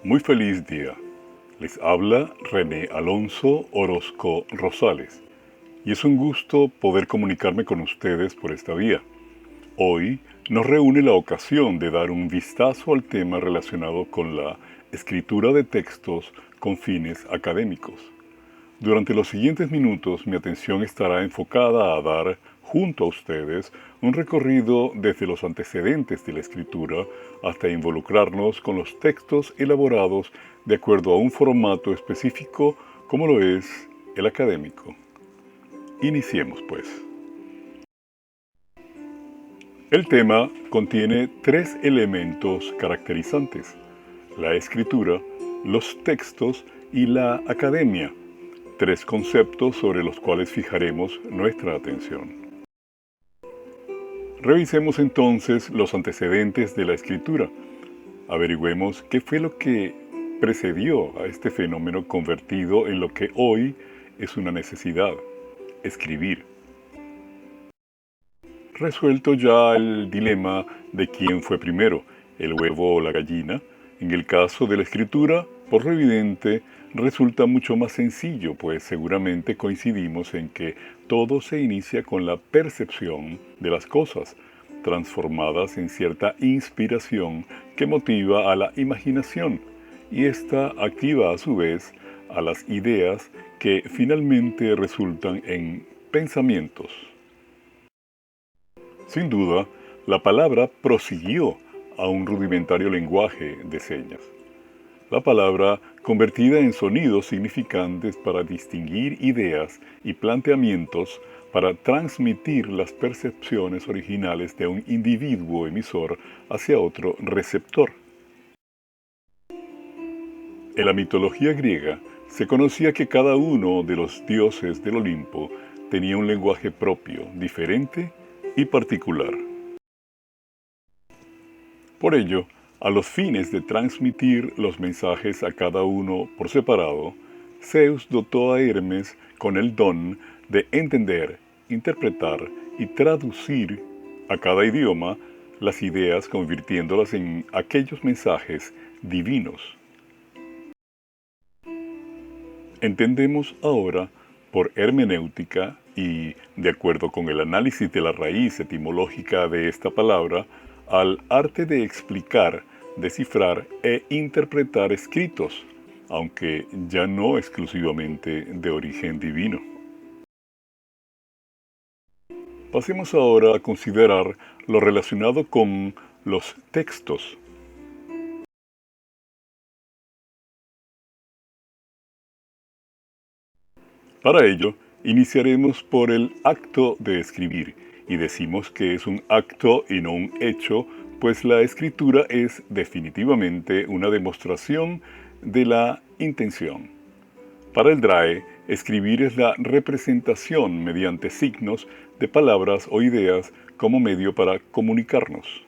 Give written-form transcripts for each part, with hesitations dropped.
Muy feliz día. Les habla René Alonso Orozco Rosales y es un gusto poder comunicarme con ustedes por esta vía. Hoy nos reúne la ocasión de dar un vistazo al tema relacionado con la escritura de textos con fines académicos. Durante los siguientes minutos mi atención estará enfocada a dar, junto a ustedes, un recorrido desde los antecedentes de la escritura hasta involucrarnos con los textos elaborados de acuerdo a un formato específico como lo es el académico. Iniciemos pues. El tema contiene tres elementos caracterizantes: la escritura, los textos y la academia. Tres conceptos sobre los cuales fijaremos nuestra atención. Revisemos entonces los antecedentes de la escritura. Averigüemos qué fue lo que precedió a este fenómeno convertido en lo que hoy es una necesidad: escribir. Resuelto ya el dilema de quién fue primero, el huevo o la gallina, en el caso de la escritura, por lo evidente, resulta mucho más sencillo, pues seguramente coincidimos en que todo se inicia con la percepción de las cosas, transformadas en cierta inspiración que motiva a la imaginación, y ésta activa a su vez a las ideas que finalmente resultan en pensamientos. Sin duda, la palabra prosiguió a un rudimentario lenguaje de señas. La palabra convertida en sonidos significantes para distinguir ideas y planteamientos, para transmitir las percepciones originales de un individuo emisor hacia otro receptor. En la mitología griega se conocía que cada uno de los dioses del Olimpo tenía un lenguaje propio, diferente y particular. Por ello, a los fines de transmitir los mensajes a cada uno por separado, Zeus dotó a Hermes con el don de entender, interpretar y traducir a cada idioma las ideas, convirtiéndolas en aquellos mensajes divinos. Entendemos ahora por hermenéutica y, de acuerdo con el análisis de la raíz etimológica de esta palabra, al arte de explicar, descifrar e interpretar escritos, aunque ya no exclusivamente de origen divino. Pasemos ahora a considerar lo relacionado con los textos. Para ello, iniciaremos por el acto de escribir, y decimos que es un acto y no un hecho, pues la escritura es definitivamente una demostración de la intención. Para el DRAE, escribir es la representación mediante signos de palabras o ideas como medio para comunicarnos.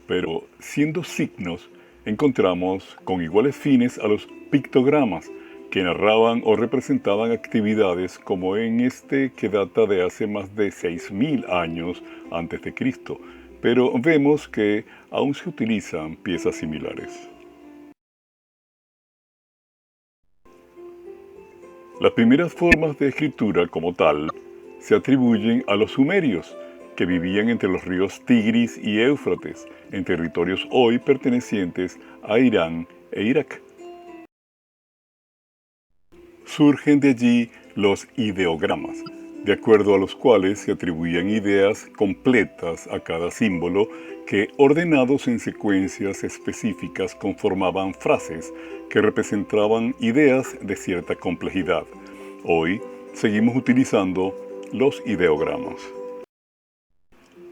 Pero siendo signos, encontramos con iguales fines a los pictogramas, que narraban o representaban actividades como en este que data de hace más de 6000 años antes de Cristo, pero vemos que aún se utilizan piezas similares. Las primeras formas de escritura como tal se atribuyen a los sumerios, que vivían entre los ríos Tigris y Éufrates, en territorios hoy pertenecientes a Irán e Irak. Surgen de allí los ideogramas, de acuerdo a los cuales se atribuían ideas completas a cada símbolo que, ordenados en secuencias específicas, conformaban frases que representaban ideas de cierta complejidad. Hoy seguimos utilizando los ideogramas.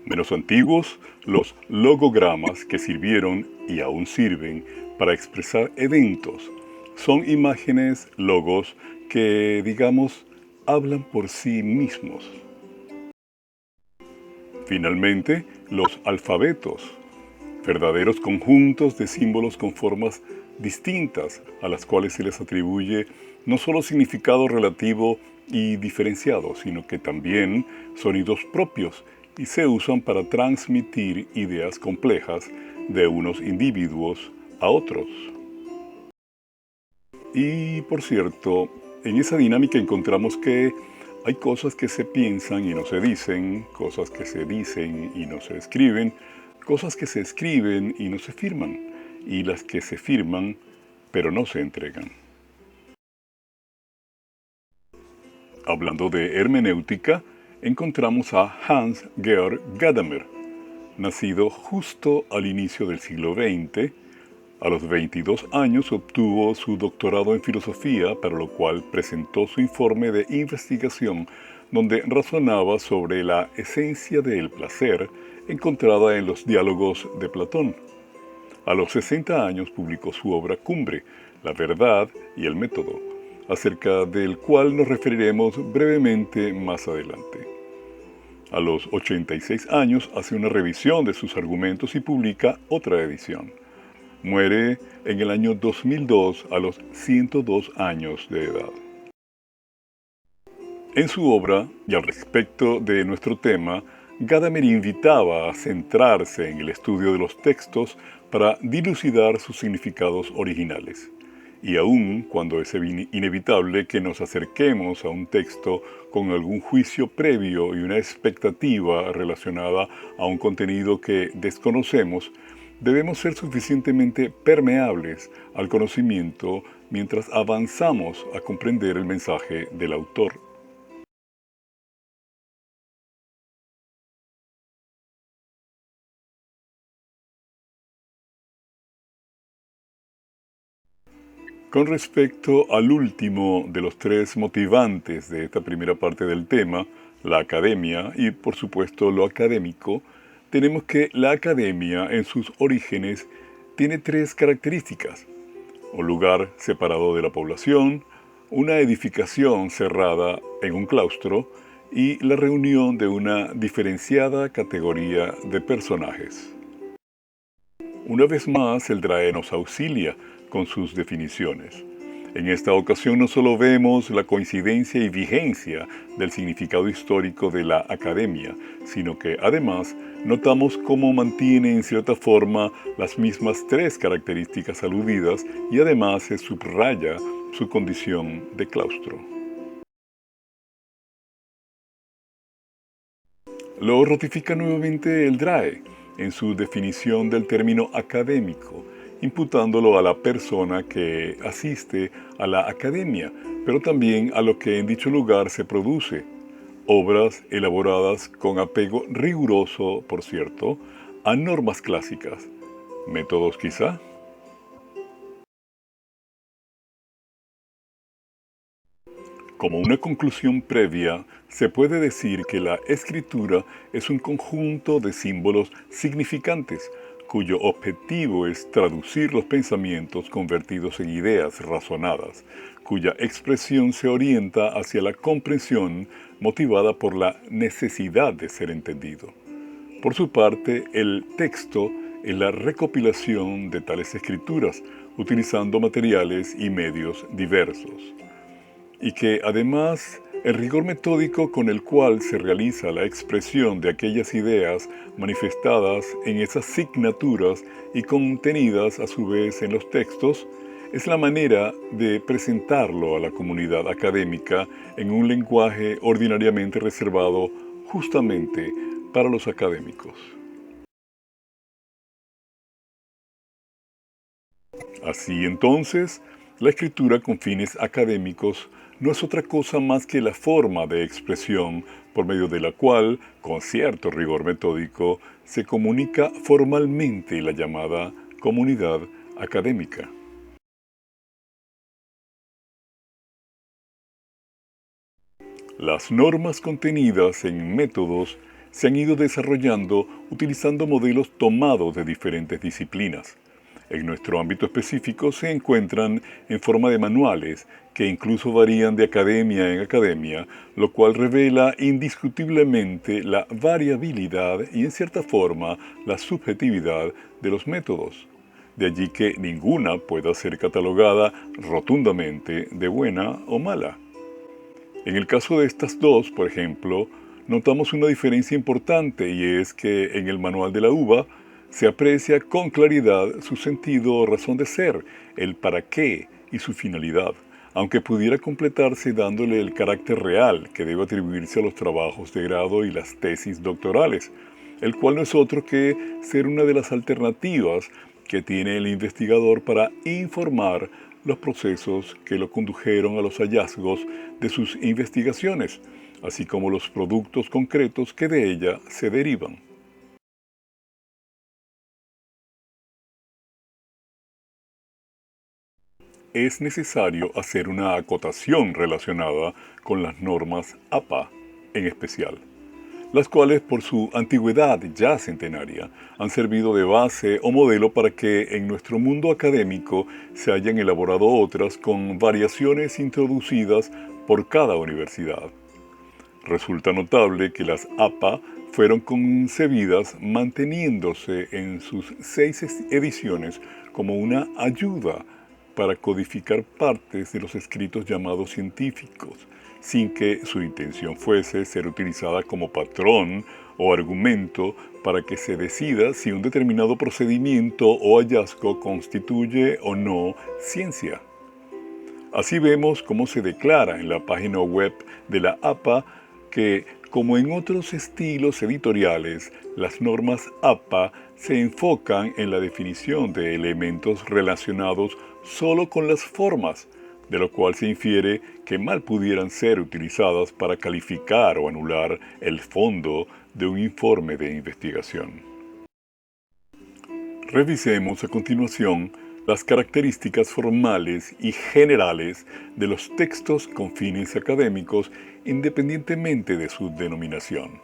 Menos antiguos, los logogramas, que sirvieron y aún sirven para expresar eventos. Son imágenes, logos, que, digamos, hablan por sí mismos. Finalmente, los alfabetos, verdaderos conjuntos de símbolos con formas distintas a las cuales se les atribuye no solo significado relativo y diferenciado, sino que también sonidos propios, y se usan para transmitir ideas complejas de unos individuos a otros. Y por cierto, en esa dinámica encontramos que hay cosas que se piensan y no se dicen, cosas que se dicen y no se escriben, cosas que se escriben y no se firman, y las que se firman pero no se entregan. Hablando de hermenéutica, encontramos a Hans-Georg Gadamer, nacido justo al inicio del siglo XX. A los 22 años obtuvo su doctorado en filosofía, para lo cual presentó su informe de investigación donde razonaba sobre la esencia del placer encontrada en los diálogos de Platón. A los 60 años publicó su obra cumbre, La verdad y el método, acerca del cual nos referiremos brevemente más adelante. A los 86 años hace una revisión de sus argumentos y publica otra edición. Muere en el año 2002 a los 102 años de edad. En su obra, y al respecto de nuestro tema, Gadamer invitaba a centrarse en el estudio de los textos para dilucidar sus significados originales. Y aun cuando es inevitable que nos acerquemos a un texto con algún juicio previo y una expectativa relacionada a un contenido que desconocemos, debemos ser suficientemente permeables al conocimiento mientras avanzamos a comprender el mensaje del autor. Con respecto al último de los tres motivantes de esta primera parte del tema, la academia y por supuesto lo académico, tenemos que la academia en sus orígenes tiene tres características: un lugar separado de la población, una edificación cerrada en un claustro y la reunión de una diferenciada categoría de personajes. Una vez más, el DRAE nos auxilia con sus definiciones. En esta ocasión no solo vemos la coincidencia y vigencia del significado histórico de la academia, sino que además notamos cómo mantiene en cierta forma las mismas tres características aludidas y además se subraya su condición de claustro. Lo ratifica nuevamente el DRAE en su definición del término académico, imputándolo a la persona que asiste a la academia, pero también a lo que en dicho lugar se produce. Obras elaboradas con apego riguroso, por cierto, a normas clásicas. ¿Métodos quizá? Como una conclusión previa, se puede decir que la escritura es un conjunto de símbolos significantes, cuyo objetivo es traducir los pensamientos convertidos en ideas razonadas, cuya expresión se orienta hacia la comprensión motivada por la necesidad de ser entendido. Por su parte, el texto es la recopilación de tales escrituras, utilizando materiales y medios diversos. Y que además el rigor metódico con el cual se realiza la expresión de aquellas ideas manifestadas en esas signaturas y contenidas a su vez en los textos es la manera de presentarlo a la comunidad académica en un lenguaje ordinariamente reservado justamente para los académicos. Así entonces, la escritura con fines académicos no es otra cosa más que la forma de expresión por medio de la cual, con cierto rigor metódico, se comunica formalmente la llamada comunidad académica. Las normas contenidas en métodos se han ido desarrollando utilizando modelos tomados de diferentes disciplinas. En nuestro ámbito específico se encuentran en forma de manuales que incluso varían de academia en academia, lo cual revela indiscutiblemente la variabilidad y en cierta forma la subjetividad de los métodos. De allí que ninguna pueda ser catalogada rotundamente de buena o mala. En el caso de estas dos, por ejemplo, notamos una diferencia importante y es que en el manual de la uva se aprecia con claridad su sentido o razón de ser, el para qué y su finalidad, aunque pudiera completarse dándole el carácter real que debe atribuirse a los trabajos de grado y las tesis doctorales, el cual no es otro que ser una de las alternativas que tiene el investigador para informar los procesos que lo condujeron a los hallazgos de sus investigaciones, así como los productos concretos que de ella se derivan. Es necesario hacer una acotación relacionada con las normas APA en especial, las cuales por su antigüedad ya centenaria han servido de base o modelo para que en nuestro mundo académico se hayan elaborado otras con variaciones introducidas por cada universidad. Resulta notable que las APA fueron concebidas manteniéndose en sus 6 ediciones como una ayuda para codificar partes de los escritos llamados científicos, sin que su intención fuese ser utilizada como patrón o argumento para que se decida si un determinado procedimiento o hallazgo constituye o no ciencia. Así vemos cómo se declara en la página web de la APA que, como en otros estilos editoriales, las normas APA se enfocan en la definición de elementos relacionados solo con las formas, de lo cual se infiere que mal pudieran ser utilizadas para calificar o anular el fondo de un informe de investigación. Revisemos a continuación las características formales y generales de los textos con fines académicos independientemente de su denominación.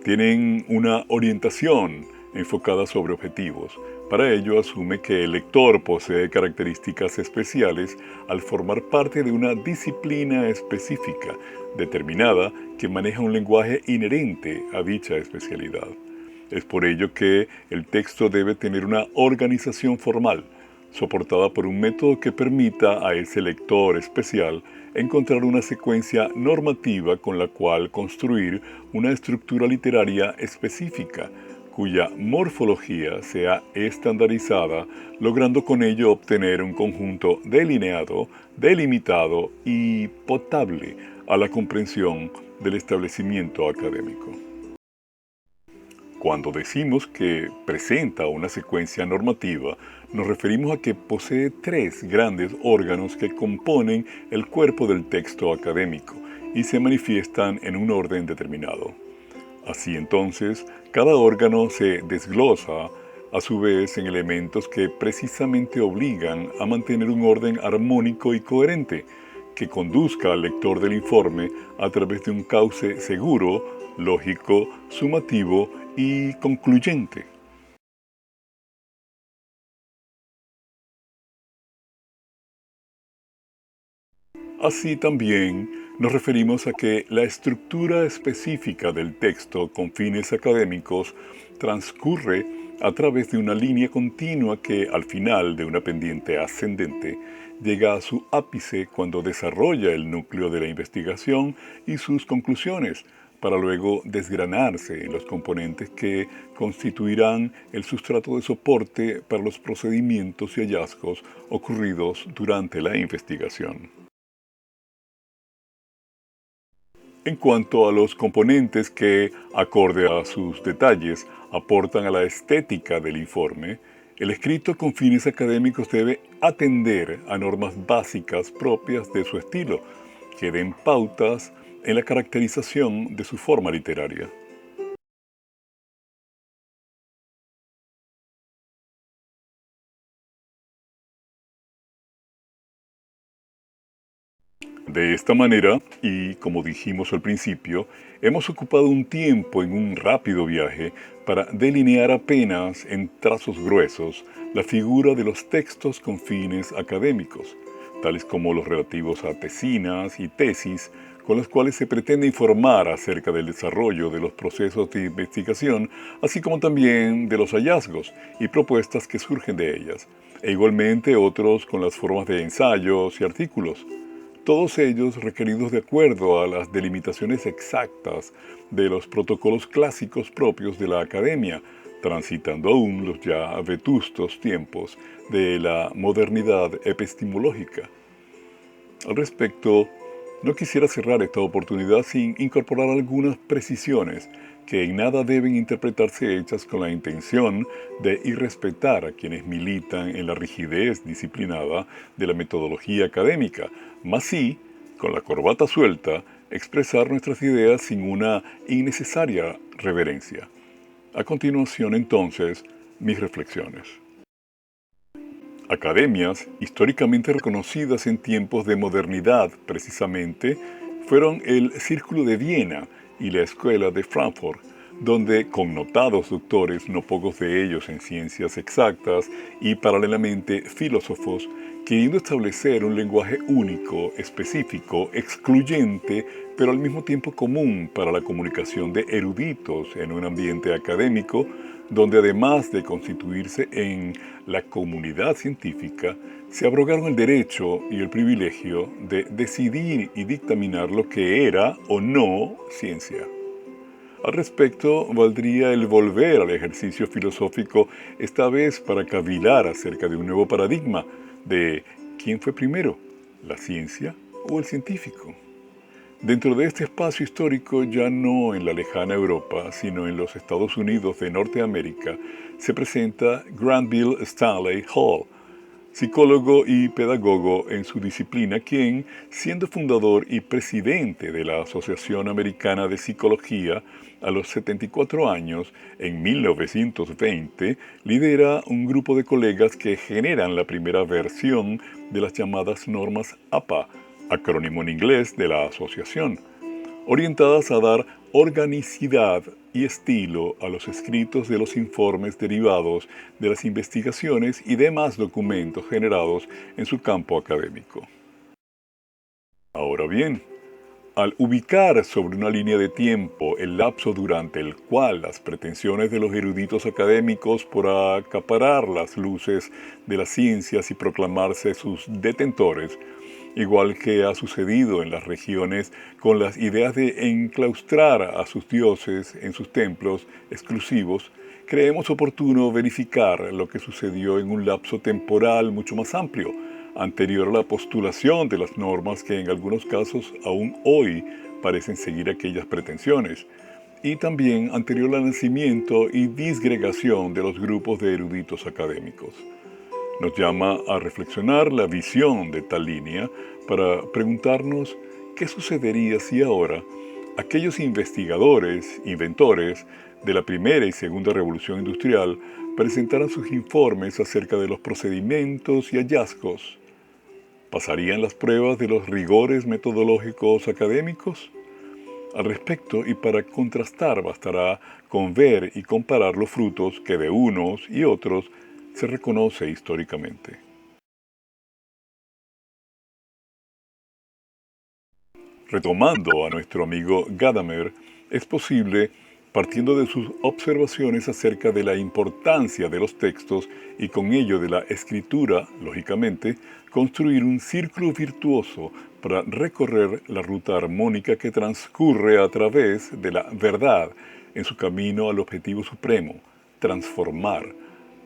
Tienen una orientación enfocada sobre objetivos. Para ello asume que el lector posee características especiales al formar parte de una disciplina específica, determinada, que maneja un lenguaje inherente a dicha especialidad. Es por ello que el texto debe tener una organización formal, soportada por un método que permita a ese lector especial encontrar una secuencia normativa con la cual construir una estructura literaria específica, cuya morfología sea estandarizada, logrando con ello obtener un conjunto delineado, delimitado y potable a la comprensión del establecimiento académico. Cuando decimos que presenta una secuencia normativa, nos referimos a que posee 3 grandes órganos que componen el cuerpo del texto académico y se manifiestan en un orden determinado. Así entonces, cada órgano se desglosa a su vez en elementos que precisamente obligan a mantener un orden armónico y coherente, que conduzca al lector del informe a través de un cauce seguro, lógico, sumativo y concluyente. Así también nos referimos a que la estructura específica del texto con fines académicos transcurre a través de una línea continua que, al final de una pendiente ascendente, llega a su ápice cuando desarrolla el núcleo de la investigación y sus conclusiones, para luego desgranarse en los componentes que constituirán el sustrato de soporte para los procedimientos y hallazgos ocurridos durante la investigación. En cuanto a los componentes que, acorde a sus detalles, aportan a la estética del informe, el escrito con fines académicos debe atender a normas básicas propias de su estilo, que den pautas en la caracterización de su forma literaria. De esta manera, y como dijimos al principio, hemos ocupado un tiempo en un rápido viaje para delinear apenas en trazos gruesos la figura de los textos con fines académicos, tales como los relativos a tesinas y tesis, con las cuales se pretende informar acerca del desarrollo de los procesos de investigación, así como también de los hallazgos y propuestas que surgen de ellas, e igualmente otros con las formas de ensayos y artículos, todos ellos requeridos de acuerdo a las delimitaciones exactas de los protocolos clásicos propios de la academia, transitando aún los ya vetustos tiempos de la modernidad epistemológica. Al respecto, no quisiera cerrar esta oportunidad sin incorporar algunas precisiones que en nada deben interpretarse hechas con la intención de irrespetar a quienes militan en la rigidez disciplinada de la metodología académica, mas sí, con la corbata suelta, expresar nuestras ideas sin una innecesaria reverencia. A continuación, entonces, mis reflexiones. Academias, históricamente reconocidas en tiempos de modernidad precisamente, fueron el Círculo de Viena y la Escuela de Frankfurt, donde connotados doctores, no pocos de ellos en ciencias exactas y paralelamente filósofos, queriendo establecer un lenguaje único, específico, excluyente, pero al mismo tiempo común para la comunicación de eruditos en un ambiente académico, donde además de constituirse en la comunidad científica, se abrogaron el derecho y el privilegio de decidir y dictaminar lo que era o no ciencia. Al respecto, valdría el volver al ejercicio filosófico, esta vez para cavilar acerca de un nuevo paradigma de ¿quién fue primero, la ciencia o el científico? Dentro de este espacio histórico, ya no en la lejana Europa, sino en los Estados Unidos de Norteamérica, se presenta Granville Stanley Hall, psicólogo y pedagogo en su disciplina, quien, siendo fundador y presidente de la Asociación Americana de Psicología, a los 74 años, en 1920, lidera un grupo de colegas que generan la primera versión de las llamadas normas APA, acrónimo en inglés de la asociación, orientadas a dar organicidad y estilo a los escritos de los informes derivados de las investigaciones y demás documentos generados en su campo académico. Ahora bien, al ubicar sobre una línea de tiempo el lapso durante el cual las pretensiones de los eruditos académicos por acaparar las luces de las ciencias y proclamarse sus detentores, igual que ha sucedido en las regiones con las ideas de enclaustrar a sus dioses en sus templos exclusivos, creemos oportuno verificar lo que sucedió en un lapso temporal mucho más amplio, anterior a la postulación de las normas que en algunos casos aún hoy parecen seguir aquellas pretensiones, y también anterior al nacimiento y disgregación de los grupos de eruditos académicos. Nos llama a reflexionar la visión de tal línea para preguntarnos qué sucedería si ahora aquellos investigadores, inventores de la primera y segunda revolución industrial presentaran sus informes acerca de los procedimientos y hallazgos. ¿Pasarían las pruebas de los rigores metodológicos académicos? Al respecto, y para contrastar, bastará con ver y comparar los frutos que de unos y otros se reconoce históricamente. Retomando a nuestro amigo Gadamer, es posible, partiendo de sus observaciones acerca de la importancia de los textos y con ello de la escritura, lógicamente, construir un círculo virtuoso para recorrer la ruta armónica que transcurre a través de la verdad en su camino al objetivo supremo, transformar,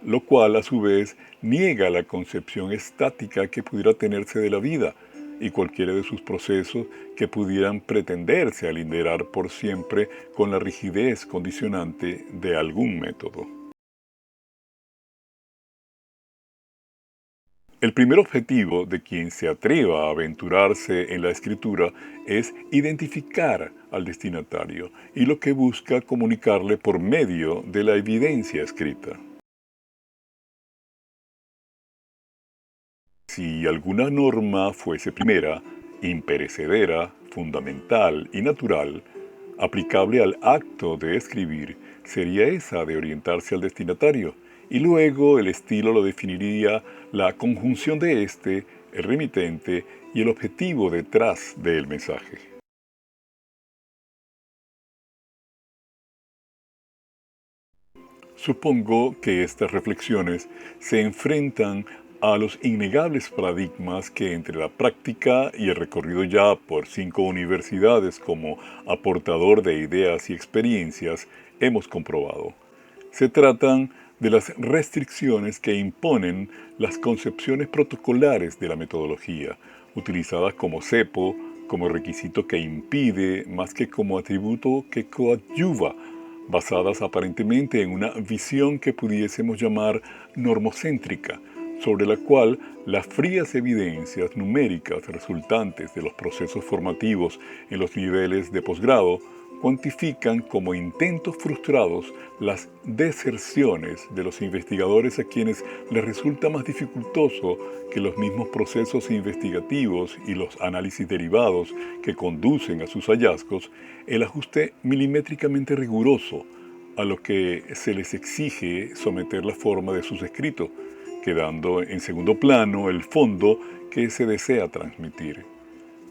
lo cual a su vez niega la concepción estática que pudiera tenerse de la vida y cualquiera de sus procesos que pudieran pretenderse alinear por siempre con la rigidez condicionante de algún método. El primer objetivo de quien se atreva a aventurarse en la escritura es identificar al destinatario y lo que busca comunicarle por medio de la evidencia escrita. Si alguna norma fuese primera, imperecedera, fundamental y natural, aplicable al acto de escribir, sería esa de orientarse al destinatario, y luego el estilo lo definiría la conjunción de éste, el remitente y el objetivo detrás del mensaje. Supongo que estas reflexiones se enfrentan a los innegables paradigmas que entre la práctica y el recorrido ya por 5 universidades como aportador de ideas y experiencias hemos comprobado. Se tratan de las restricciones que imponen las concepciones protocolares de la metodología, utilizadas como cepo, como requisito que impide, más que como atributo que coadyuva, basadas aparentemente en una visión que pudiésemos llamar normocéntrica, sobre la cual las frías evidencias numéricas resultantes de los procesos formativos en los niveles de posgrado cuantifican como intentos frustrados las deserciones de los investigadores a quienes les resulta más dificultoso que los mismos procesos investigativos y los análisis derivados que conducen a sus hallazgos el ajuste milimétricamente riguroso a lo que se les exige someter la forma de sus escritos, quedando en segundo plano el fondo que se desea transmitir.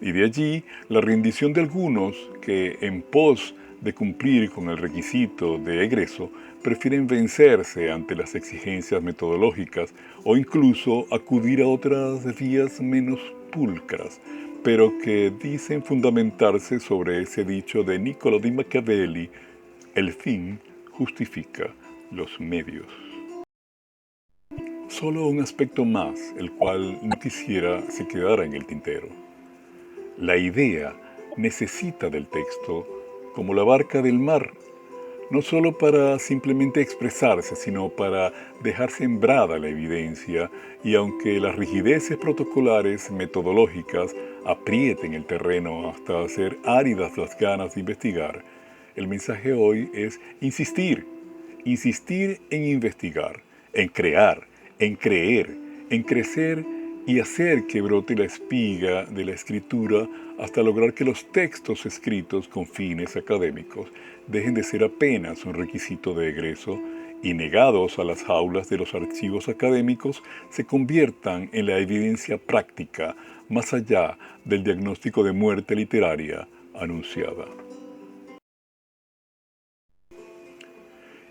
Y de allí la rendición de algunos que, en pos de cumplir con el requisito de egreso, prefieren vencerse ante las exigencias metodológicas o incluso acudir a otras vías menos pulcras, pero que dicen fundamentarse sobre ese dicho de Niccolò di Machiavelli: el fin justifica los medios. Solo un aspecto más, el cual no quisiera se quedara en el tintero. La idea necesita del texto como la barca del mar, no solo para simplemente expresarse, sino para dejar sembrada la evidencia, y aunque las rigideces protocolares metodológicas aprieten el terreno hasta hacer áridas las ganas de investigar, el mensaje hoy es insistir en investigar, en crear, en creer, en crecer y hacer que brote la espiga de la escritura hasta lograr que los textos escritos con fines académicos dejen de ser apenas un requisito de egreso y, negados a las jaulas de los archivos académicos, se conviertan en la evidencia práctica más allá del diagnóstico de muerte literaria anunciada.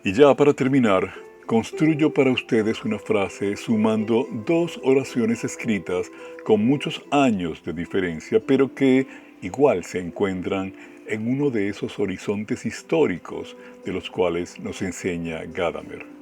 Y ya para terminar, construyo para ustedes una frase sumando dos oraciones escritas con muchos años de diferencia, pero que igual se encuentran en uno de esos horizontes históricos de los cuales nos enseña Gadamer.